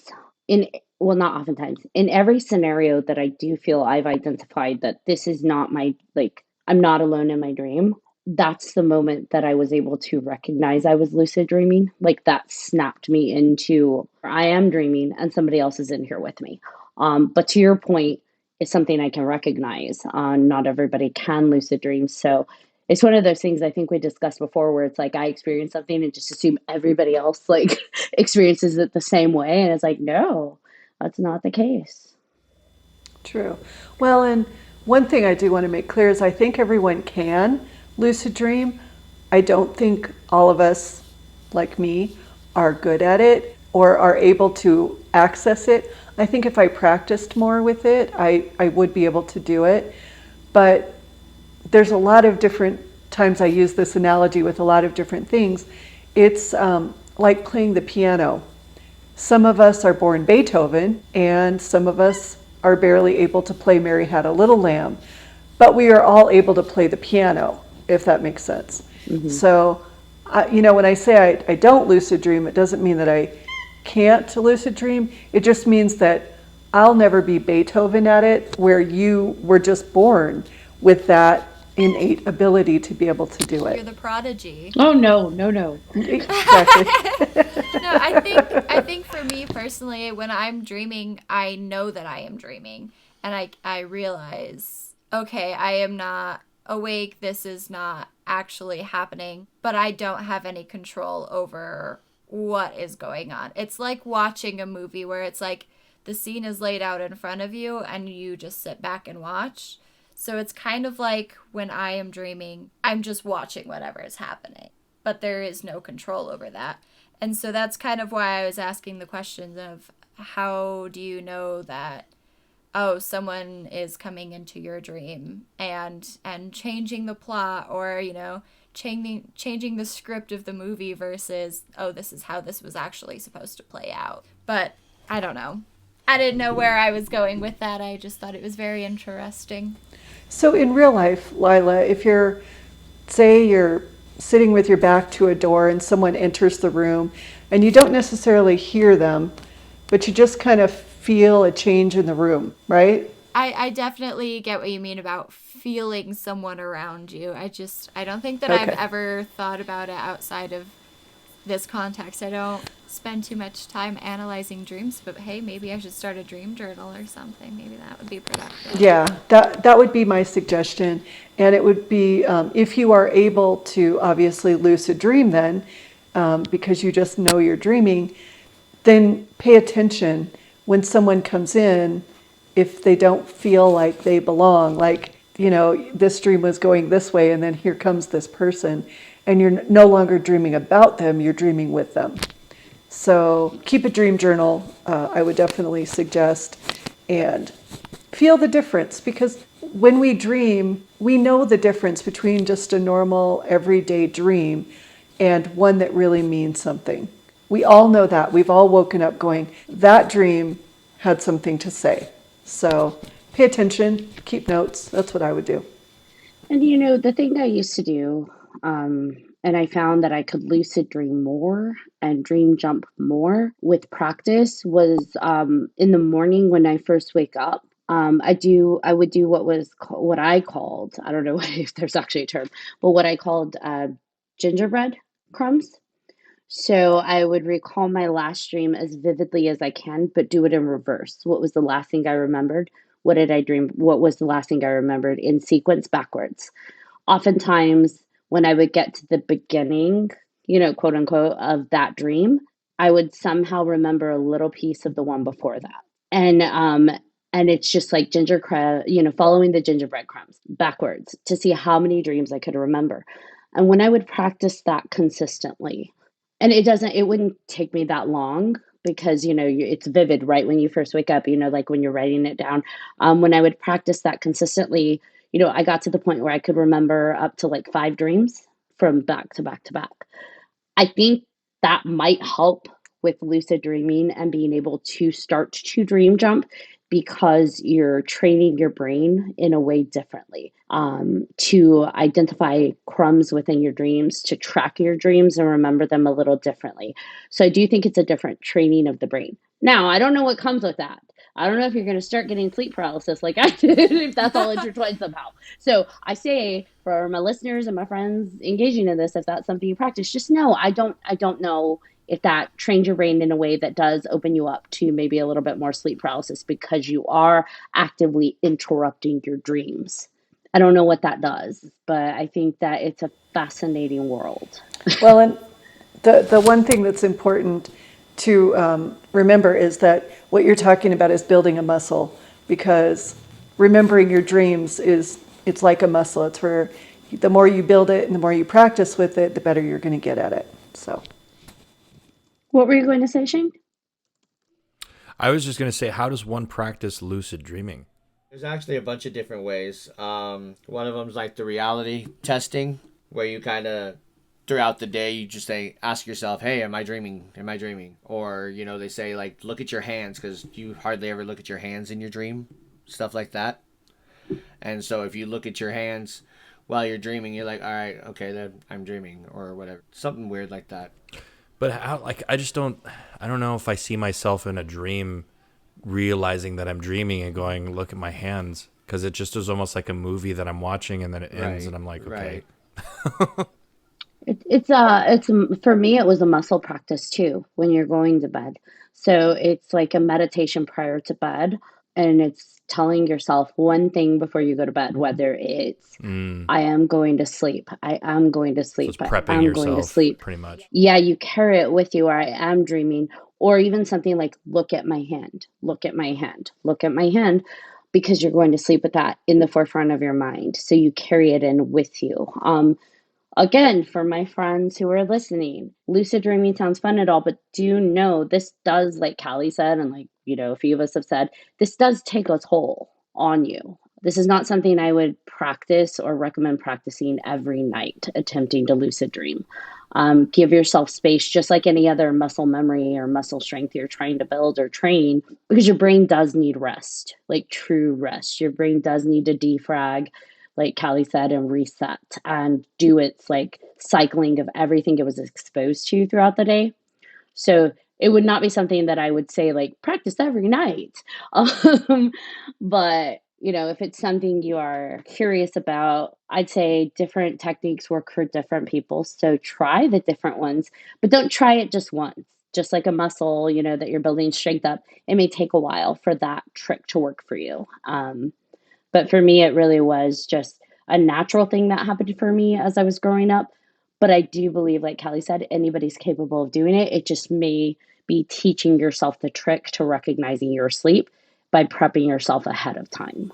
in well, not oftentimes, in every scenario that I do feel I've identified that this is not my, like, I'm not alone in my dream, that's the moment that I was able to recognize I was lucid dreaming. Like that snapped me into I am dreaming and somebody else is in here with me. But to your point, it's something I can recognize. Not everybody can lucid dream. So it's one of those things I think we discussed before where it's like I experience something and just assume everybody else like experiences it the same way. And it's like, no, that's not the case. True. Well, and one thing I do want to make clear is I think everyone can lucid dream. I don't think all of us, like me, are good at it or are able to access it. I think if I practiced more with it, I would be able to do it. But there's a lot of different times I use this analogy with a lot of different things. It's like playing the piano. Some of us are born Beethoven, and some of us are barely able to play Mary Had a Little Lamb, but we are all able to play the piano, if that makes sense. So, when I say I don't lucid dream, it doesn't mean that I can't lucid dream. It just means that I'll never be Beethoven at it, where you were just born with that innate ability to be able to do You're it. the prodigy. Oh, no. Exactly. No, I think for me personally, when I'm dreaming, I know that I am dreaming, and I realize, okay, I am not awake. This is not actually happening, but I don't have any control over what is going on. It's like watching a movie where it's like the scene is laid out in front of you and you just sit back and watch. So it's kind of like when I am dreaming, I'm just watching whatever is happening. but there is no control over that. And so that's kind of why I was asking the questions of how do you know that, oh, someone is coming into your dream and changing the plot, or, you know, changing the script of the movie versus, oh, this is how this was actually supposed to play out. But I don't know. I didn't know where I was going with that. I just thought it was very interesting. So in real life, Lila, if say you're sitting with your back to a door and someone enters the room and you don't necessarily hear them, but you just kind of feel a change in the room, right? I definitely get what you mean about feeling someone around you. I don't think that Okay. I've ever thought about it outside of this context. I don't spend too much time analyzing dreams, but hey, maybe I should start a dream journal or something. Maybe that would be productive. Yeah, that would be my suggestion. And it would be, if you are able to obviously lucid dream then, because you just know you're dreaming, then pay attention when someone comes in, if they don't feel like they belong, like, you know, this dream was going this way and then here comes this person, and you're no longer dreaming about them, you're dreaming with them. So keep a dream journal, I would definitely suggest, and feel the difference, because when we dream, we know the difference between just a normal everyday dream and one that really means something. We all know that. We've all woken up going, that dream had something to say. So pay attention, keep notes. That's what I would do. And you know, the thing I used to do, and I found that I could lucid dream more and dream jump more with practice, was in the morning when I first wake up. I would do what I called, I don't know if there's actually a term, but what I called gingerbread crumbs. So I would recall my last dream as vividly as I can, but do it in reverse. What was the last thing I remembered? What did I dream? What was the last thing I remembered in sequence backwards? Oftentimes, when I would get to the beginning, you know, quote unquote, of that dream, I would somehow remember a little piece of the one before that. And it's just like following the gingerbread crumbs backwards to see how many dreams I could remember. And when I would practice that consistently, and it wouldn't take me that long because, you know, it's vivid right when you first wake up, you know, like when you're writing it down. When I would practice that consistently, you know, I got to the point where I could remember up to like 5 dreams from back to back to back. I think that might help with lucid dreaming and being able to start to dream jump because you're training your brain in a way differently, to identify crumbs within your dreams, to track your dreams and remember them a little differently. So I do think it's a different training of the brain. Now, I don't know what comes with that. I don't know if you're going to start getting sleep paralysis like I did, if that's all intertwined somehow. So I say for my listeners and my friends engaging in this, if that's something you practice, just know I don't know if that trains your brain in a way that does open you up to maybe a little bit more sleep paralysis because you are actively interrupting your dreams. I don't know what that does, but I think that it's a fascinating world. Well, and the one thing that's important to remember is that what you're talking about is building a muscle, because remembering your dreams it's like a muscle. It's where the more you build it and the more you practice with it, the better you're going to get at it. So, What were you going to say, Shane? I was just going to say, how does one practice lucid dreaming? There's actually a bunch of different ways. One of them is like the reality testing, where you kind of throughout the day you just ask yourself, hey, am I dreaming? Am I dreaming? Or, you know, they say like look at your hands, because you hardly ever look at your hands in your dream, stuff like that. And so if you look at your hands while you're dreaming, you're like, all right, okay, then I'm dreaming, or whatever, something weird like that. But how, like, I don't know if I see myself in a dream realizing that I'm dreaming and going, look at my hands, because it just is almost like a movie that I'm watching and then it ends and I'm like, okay. Right. It's for me, it was a muscle practice too when you're going to bed. So it's like a meditation prior to bed, and it's telling yourself one thing before you go to bed, whether it's I am going to sleep, I am going to So sleep, it's I prepping am going to yourself sleep. pretty much. Yeah, you carry it with you, or I am dreaming, or even something like look at my hand, look at my hand, look at my hand, because you're going to sleep with that in the forefront of your mind. So you carry it in with you. Again, for my friends who are listening, lucid dreaming sounds fun and all, but do know this does, like Callie said, and like, a few of us have said, this does take a toll on you. This is not something I would practice or recommend practicing every night, attempting to lucid dream. Give yourself space, just like any other muscle memory or muscle strength you're trying to build or train, because your brain does need rest, like true rest. Your brain does need to defrag, like Callie said, and reset and do its like cycling of everything it was exposed to throughout the day. So it would not be something that I would say like practice every night. But if it's something you are curious about, I'd say different techniques work for different people. So try the different ones, but don't try it just once. Just like a muscle, that you're building strength up, it may take a while for that trick to work for you. But for me, it really was just a natural thing that happened for me as I was growing up. But I do believe, like Kelly said, anybody's capable of doing it. It just may be teaching yourself the trick to recognizing your sleep by prepping yourself ahead of time.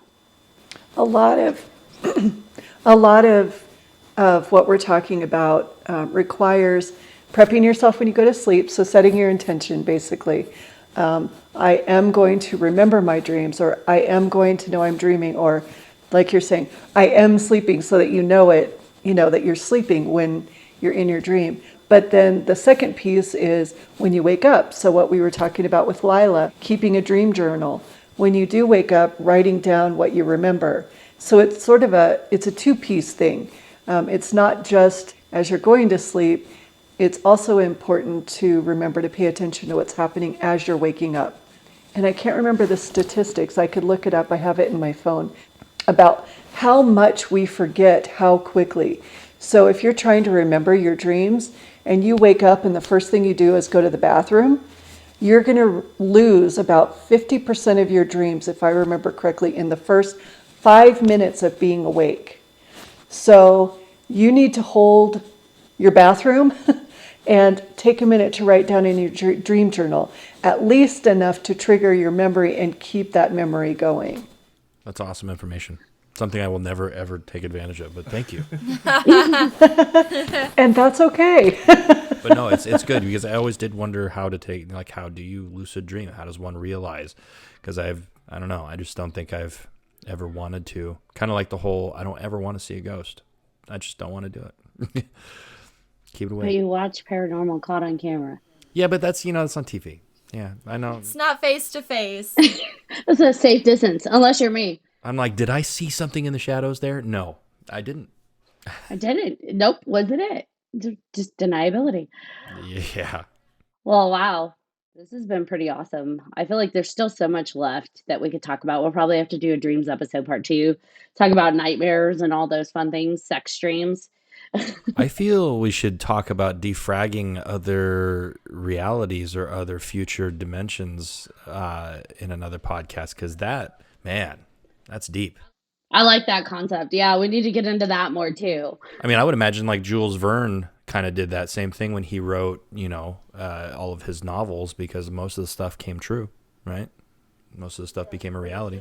A lot of a lot of what we're talking about requires prepping yourself when you go to sleep. So setting your intention, basically. I am going to remember my dreams, or I am going to know I'm dreaming, or like you're saying, I am sleeping, so that you know it, that you're sleeping when you're in your dream. But then the second piece is when you wake up. So what we were talking about with Lila, keeping a dream journal. When you do wake up, writing down what you remember. So it's sort of it's a two-piece thing. It's not just as you're going to sleep. It's also important to remember to pay attention to what's happening as you're waking up. And I can't remember the statistics. I could look it up. I have it in my phone about how much we forget how quickly. So if you're trying to remember your dreams and you wake up and the first thing you do is go to the bathroom, you're going to lose about 50% of your dreams, if I remember correctly, in the first 5 minutes of being awake. So you need to hold your bathroom and take a minute to write down in your dream journal, at least enough to trigger your memory and keep that memory going. That's awesome information. Something I will never, ever take advantage of, but thank you. And that's okay. But no, it's good, because I always did wonder how to take, like, how do you lucid dream? How does one realize? Because I don't know, I just don't think I've ever wanted to. Kind of like the whole, I don't ever want to see a ghost. I just don't want to do it. Keep it away. But you watch Paranormal Caught on Camera. Yeah, but that's, it's on TV. Yeah, I know. It's not face to face. It's a safe distance, unless you're me. I'm like, did I see something in the shadows there? No, I didn't. I didn't. Nope, wasn't it. Just deniability. Yeah. Well, wow. This has been pretty awesome. I feel like there's still so much left that we could talk about. We'll probably have to do a dreams episode part 2. Talk about nightmares and all those fun things, sex dreams. I feel we should talk about defragging other realities or other future dimensions in another podcast, because that, man, that's deep. I like that concept. Yeah, we need to get into that more too. I mean, I would imagine like Jules Verne kind of did that same thing when he wrote, all of his novels, because most of the stuff came true, right? Most of the stuff became a reality.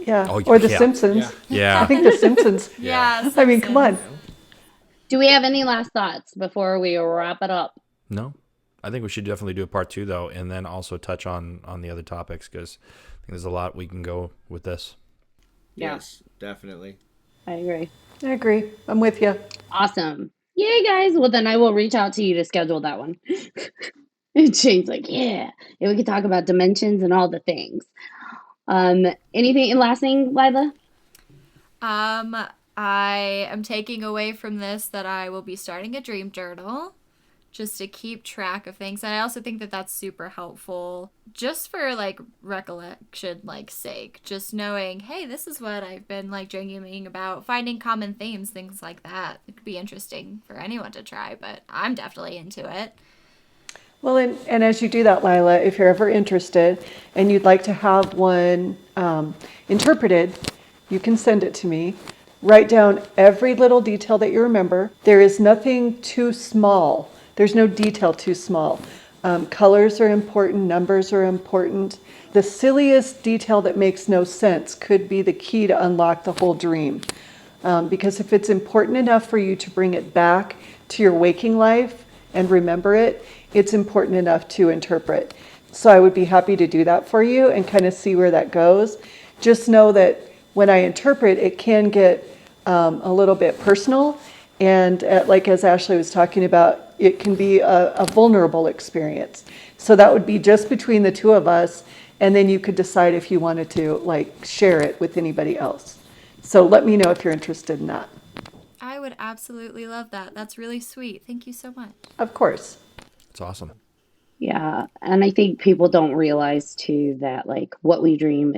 Yeah. Oh, or The yeah. Simpsons. Yeah. I think The Simpsons. Yeah. I mean, come on. Do we have any last thoughts before we wrap it up? No, I think we should definitely do a part 2 though, and then also touch on the other topics, because I think there's a lot we can go with this. Yes, definitely. I agree. I agree. I'm with you. Awesome. Yay, guys. Well, then I will reach out to you to schedule that one. And Shane's like, yeah, we can talk about dimensions and all the things. Anything, last thing, Lila? I am taking away from this that I will be starting a dream journal just to keep track of things. And I also think that that's super helpful just for like recollection sake. Just knowing, hey, this is what I've been dreaming about, finding common themes, things like that. It could be interesting for anyone to try, but I'm definitely into it. Well, and as you do that, Lila, if you're ever interested and you'd like to have one interpreted, you can send it to me. Write down every little detail that you remember. There is nothing too small. There's no detail too small. Colors are important. Numbers are important. The silliest detail that makes no sense could be the key to unlock the whole dream. Because if it's important enough for you to bring it back to your waking life and remember it, it's important enough to interpret. So I would be happy to do that for you and kind of see where that goes. Just know that when I interpret, it can get a little bit personal. And like as Ashley was talking about, it can be a vulnerable experience. So that would be just between the two of us. And then you could decide if you wanted to like share it with anybody else. So let me know if you're interested in that. I would absolutely love that. That's really sweet. Thank you so much. Of course. It's awesome. Yeah, and I think people don't realize too that like what we dream,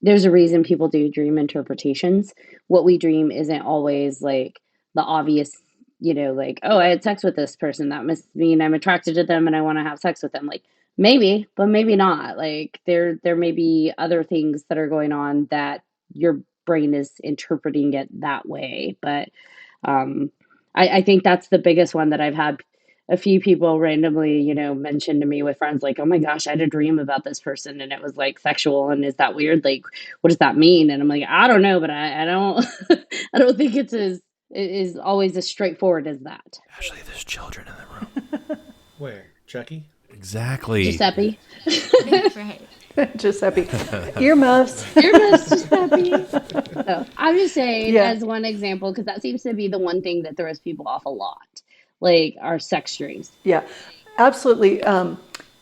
there's a reason people do dream interpretations. What we dream isn't always like the obvious, like, oh, I had sex with this person. That must mean I'm attracted to them and I want to have sex with them. Like maybe, but maybe not. Like there may be other things that are going on that your brain is interpreting it that way. But I think that's the biggest one that I've had a few people randomly, mention to me with friends, like, oh my gosh, I had a dream about this person and it was like sexual. And is that weird? Like, what does that mean? And I'm like, I don't know, but I don't, I don't think it's it is always as straightforward as that. Ashley, there's children in the room. Where? Chucky? Exactly. Giuseppe. Right. Giuseppe. Earmuffs. Earmuffs, Giuseppe. So, I'm just saying Yeah. as one example, because that seems to be the one thing that throws people off a lot, like our sex dreams. Yeah, absolutely.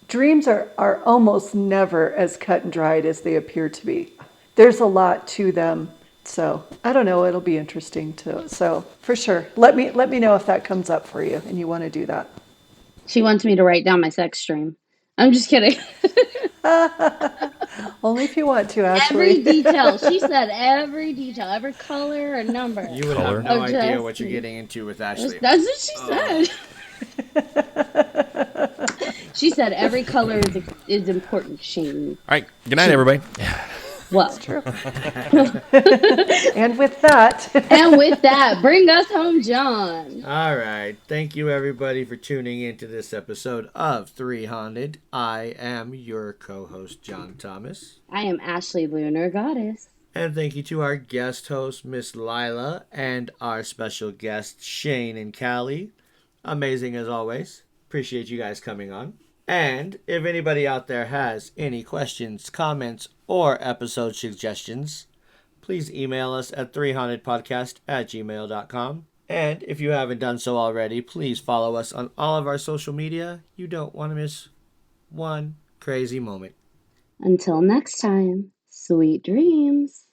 Dreams are almost never as cut and dried as they appear to be. There's a lot to them. So I don't know. It'll be interesting to. So for sure, let me know if that comes up for you and you want to do that. She wants me to write down my sex dream. I'm just kidding. Only if you want to, Ashley. Every detail. She said every detail, every color and number. You would Color. have no Oh, idea just what you're me. getting into with Ashley. That's what she said. She said every color is important, Shane. All right. Good night, everybody. Well, True. And with that, and with that, bring us home, John. All right. Thank you, everybody, for tuning into this episode of 3Haunted. I am your co-host, John Thomas. I am Ashley Lunar Goddess. And thank you to our guest host, Miss Lila, and our special guests, Shane and Callea. Amazing as always. Appreciate you guys coming on. And if anybody out there has any questions, comments, or episode suggestions, please email us at 3hauntedpodcast@gmail.com. And if you haven't done so already, please follow us on all of our social media. You don't want to miss one crazy moment. Until next time, sweet dreams.